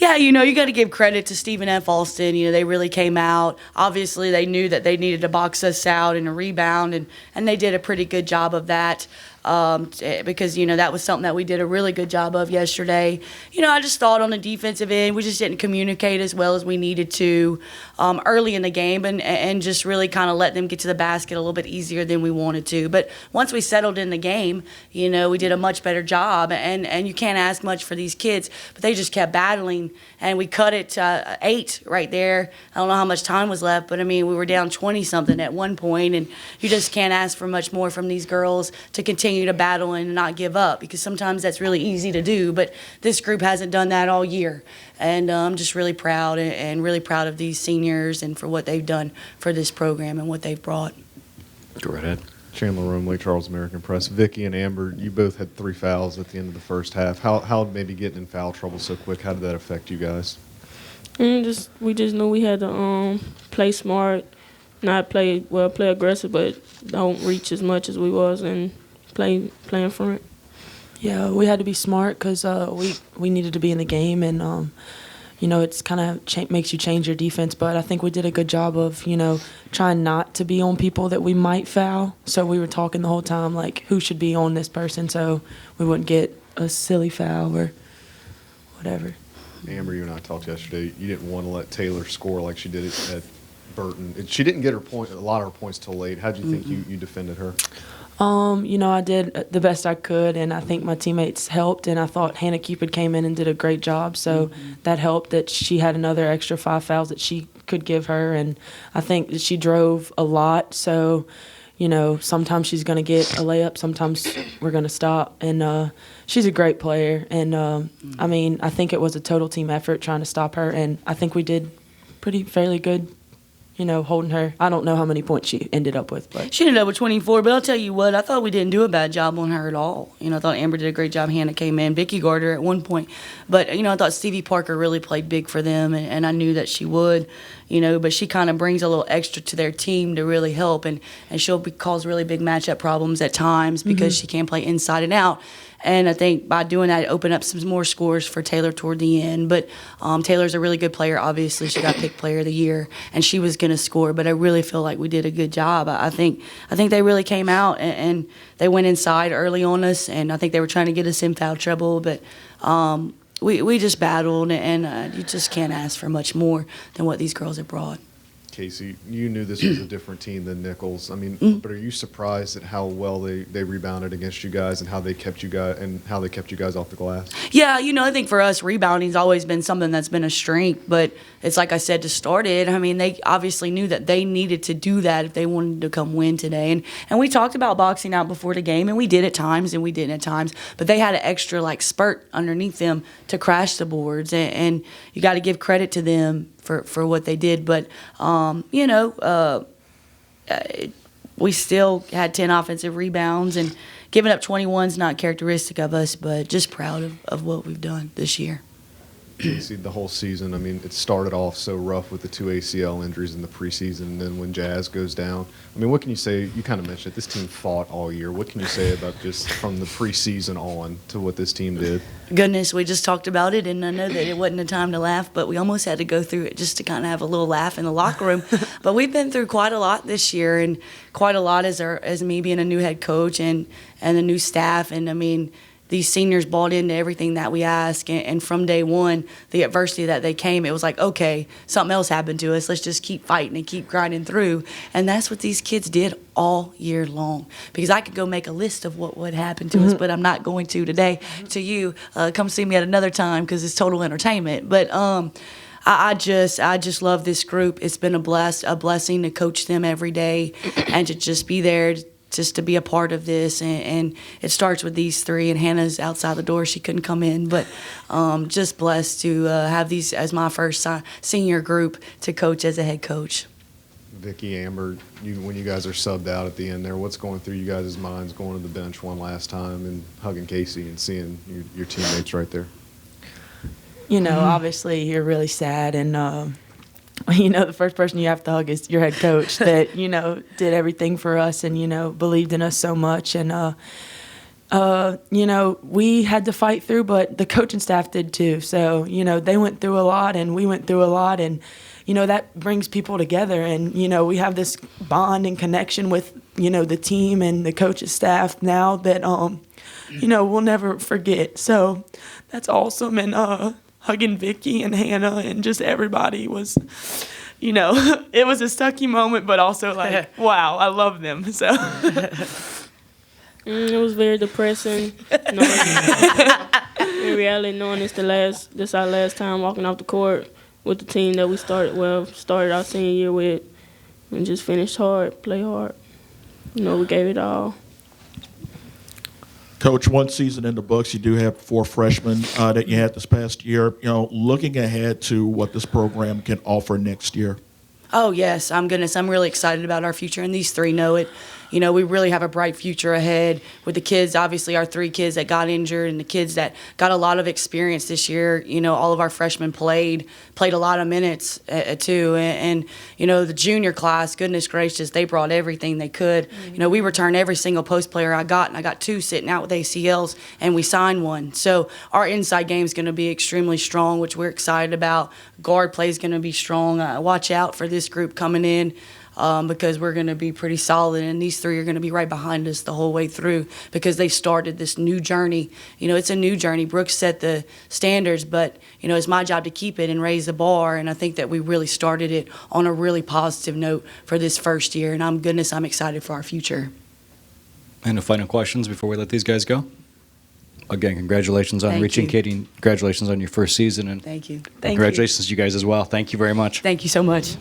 Yeah, you got to give credit to Stephen F. Alston. They really came out. Obviously, they knew that they needed to box us out in a rebound, and they did a pretty good job of that. Because that was something that we did a really good job of yesterday. I just thought on the defensive end we just didn't communicate as well as we needed to early in the game, and just really kind of let them get to the basket a little bit easier than we wanted to. But once we settled in the game, we did a much better job, and you can't ask much for these kids, but they just kept battling, and we cut it to 8 right there. I don't know how much time was left, but we were down 20 something at one point, and you just can't ask for much more from these girls to continue to battle and not give up, because sometimes that's really easy to do, but this group hasn't done that all year. And I'm just really proud and really proud of these seniors and for what they've done for this program and what they've brought. Go right ahead. Chandler Rome, Lake Charles American Press. Vicky and Amber, you both had 3 fouls at the end of the first half. How maybe getting in foul trouble so quick, how did that affect you guys? We just knew we had to play smart, not play aggressive, but don't reach as much as we was, and play in front. Yeah, we had to be smart because we needed to be in the game, and it's kind of makes you change your defense. But I think we did a good job of trying not to be on people that we might foul. So we were talking the whole time like who should be on this person, so we wouldn't get a silly foul or whatever. Amber, you and I talked yesterday. You didn't want to let Taylor score like she did at Burton. She didn't get a lot of her points till late. How do you think you defended her? I did the best I could, and I think my teammates helped, and I thought Hannah Cupid came in and did a great job, so that helped that she had another extra 5 fouls that she could give her, and I think that she drove a lot, so, sometimes she's going to get a layup, sometimes we're going to stop, and she's a great player, and, I think it was a total team effort trying to stop her, and I think we did fairly good holding her. I don't know how many points she ended up with. But she ended up with 24, but I'll tell you what, I thought we didn't do a bad job on her at all. I thought Amber did a great job. Hannah came in. Vicky guarded her at one point. But, I thought Stevie Parker really played big for them, and I knew that she would, but she kind of brings a little extra to their team to really help, and she'll cause really big matchup problems at times because she can play inside and out. And I think by doing that, it opened up some more scores for Taylor toward the end. But Taylor's a really good player. Obviously, she got picked Player of the Year, and she was going to score. But I really feel like we did a good job. I think they really came out, and they went inside early on us, and I think they were trying to get us in foul trouble. But we just battled, and you just can't ask for much more than what these girls have brought. Kacie, you knew this was a different team than Nichols. But are you surprised at how well they rebounded against you guys and how they kept you guys off the glass? Yeah, I think for us, rebounding's always been something that's been a strength. But it's like I said to start it. They obviously knew that they needed to do that if they wanted to come win today. And we talked about boxing out before the game, and we did at times, and we didn't at times. But they had an extra spurt underneath them to crash the boards, and you got to give credit to them for what they did. But we still had 10 offensive rebounds, and giving up 21 is not characteristic of us, but just proud of what we've done this year. Kacie, the whole season, it started off so rough with the 2 ACL injuries in the preseason, and then when Jazz goes down, what can you say? You kind of mentioned it. This team fought all year. What can you say about just from the preseason on to what this team did? Goodness, we just talked about it, and I know that it wasn't a time to laugh, but we almost had to go through it just to kind of have a little laugh in the locker room. But we've been through quite a lot this year, and quite a lot as me being a new head coach and the new staff, and these seniors bought into everything that we asked, and from day one, the adversity that they came, it was like, okay, something else happened to us. Let's just keep fighting and keep grinding through. And that's what these kids did all year long. Because I could go make a list of what would happen to us, but I'm not going to today. To you, come see me at another time because it's total entertainment. But I just love this group. It's been a blessing to coach them every day and to just be there, just to be a part of this, and it starts with these 3, and Hannah's outside the door. She couldn't come in, but just blessed to have these as my first senior group to coach as a head coach. Vicky, Amber, when you guys are subbed out at the end there, what's going through you guys' minds going to the bench one last time and hugging Kacie and seeing your teammates right there? Obviously you're really sad, and the first person you have to hug is your head coach that, did everything for us and, believed in us so much. And We had to fight through, but the coaching staff did too. So, they went through a lot and we went through a lot, and, that brings people together. And, we have this bond and connection with, the team and the coaching staff now that, we'll never forget. So that's awesome. And hugging Vicky and Hannah and just everybody was, it was a sucky moment, but also like, wow, I love them. So. It was very depressing. In reality, knowing this our last time walking off the court with the team that we started our senior year with, and just finished hard, play hard. We gave it all. Coach, one season in the books, you do have 4 freshmen that you had this past year. Looking ahead to what this program can offer next year. Oh, yes. I'm really excited about our future, and these 3 know it. We really have a bright future ahead with the kids, obviously our 3 kids that got injured and the kids that got a lot of experience this year. All of our freshmen played a lot of minutes too. And the junior class, goodness gracious, they brought everything they could. Mm-hmm. We returned every single post player I got, and I got 2 sitting out with ACLs, and we signed 1. So our inside game is going to be extremely strong, which we're excited about. Guard play is going to be strong. Watch out for this group coming in. Because we're going to be pretty solid, and these 3 are going to be right behind us the whole way through because they started this new journey. It's a new journey. Brooks set the standards, but, it's my job to keep it and raise the bar, and I think that we really started it on a really positive note for this first year, and I'm excited for our future. Any final questions before we let these guys go? Again, congratulations on reaching Katie, and congratulations on your first season, and Thank you. Congratulations to you guys as well. Thank you very much. Thank you so much.